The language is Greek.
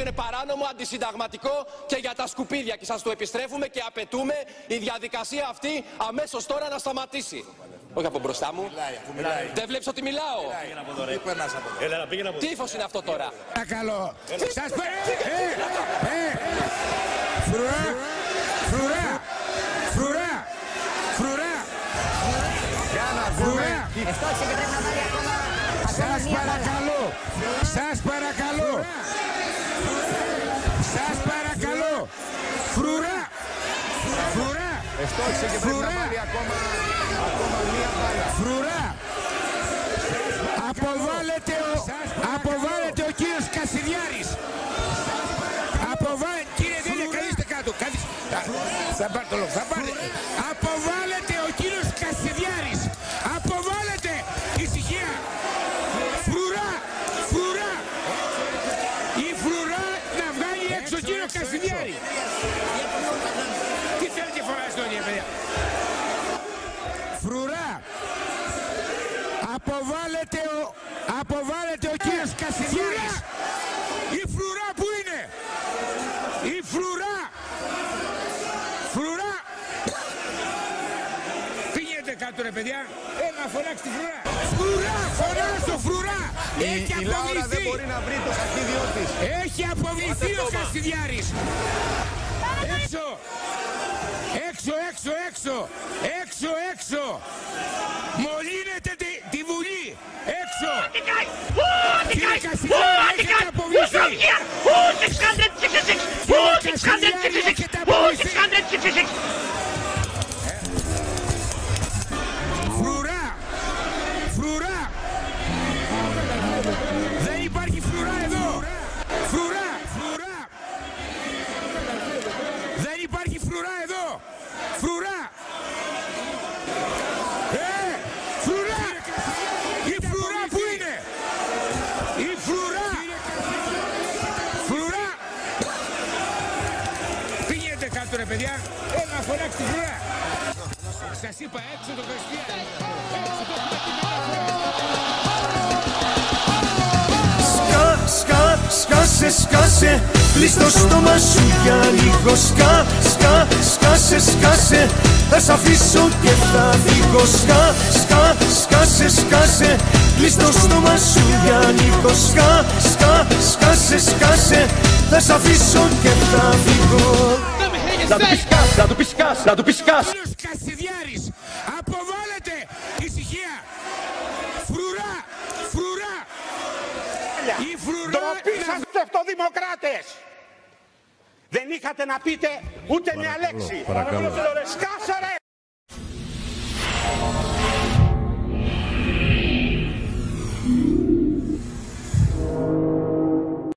είναι παράνομο, αντισυνταγματικό και για τα σκουπίδια. Και σας το επιστρέφουμε και απαιτούμε η διαδικασία αυτή αμέσως τώρα να σταματήσει. Όχι από μπροστά μου. Μιλάει. Δεν βλέπεις ότι μιλάω. Τι ύφος είναι αυτό τώρα? Παρακαλώ. Σας Φρουρά. Φρουρά. Φρουρά. Φρουρά. Για να δούμε. Ευτόξε και πρέπει να βάλει ακόμα Σας μία παρακαλώ. Σας παρακαλώ. Σας παρακαλώ. Φρουρά. Φρουρά. Ευτόξε και πρέπει να βάλει ακόμα μία μπάλα. Φρουρά. Αποβάλλεται ο κύριος Κασιδιάρης. Κύριε, δεν είναι, καθίστε κάτω. Θα πάρει το λόγο. Αποβάλλεται ο κύριος Κασιδιάρης. Αποβάλλεται. Ησυχία. Φρουρά. Φρουρά. Η φρουρά να βγάλει έξω ο κύριος Κασιδιάρη. Τι θέλετε φοράς τώρα, παιδιά? Φρουρά. Αποβάλλεται ο κύριος Κασιδιάρης. Η φρουρά που είναι? Η φρουρά. Φρουρά. Πήγαινε κάτω ρε παιδιά. Να φωνάξει τη φρουρά. Φρουρά. Φωνάζω φρουρά. Έχει Η Λάουρα δεν αποβληθεί. μπορεί να βρει το σακίδιό της. Έχει αποβληθεί ο Κασιδιάρης. Έξω. Έξω, έξω, έξω. Έξω, έξω. Μολύνετε τη Βουλή. Έξω. Κύριε Κασιδιάρη, έχετε αποβληθεί. Φρουρά. Φρουρά. Δεν υπάρχει φρουρά εδώ. Φρουρά. Φρουρά. Δεν υπάρχει φρουρά εδώ. Φρουρά. Φρουρά. Η φρουρά που είναι? Η φρουρά. Φρουρά. Πήγαινε κάτω ρε παιδιά. Να φωνάξει τη φρουρά. Σας είπα έξω το Κασιδιάρη. Έξω το Σκάσε, σκάσε, κλείς το στόμα σου για λίγο. Σκάσε, θα σ' αφήσω και θα φύγω. Σκάσε, κλείς το στόμα σου για λίγο. Σκάσε, θα σ' αφήσω και θα φύγω. Να του πει σκάς. Κύριος Κασιδιάρης, αποβάλλεται. Ησυχία. Φρουρά. Φρουρά. Η φρουρά. Ντροπή σας ψευτοδημοκράτες! Δεν είχατε να πείτε ούτε μια λέξη. Παρακαλώ. Σκάσε ρε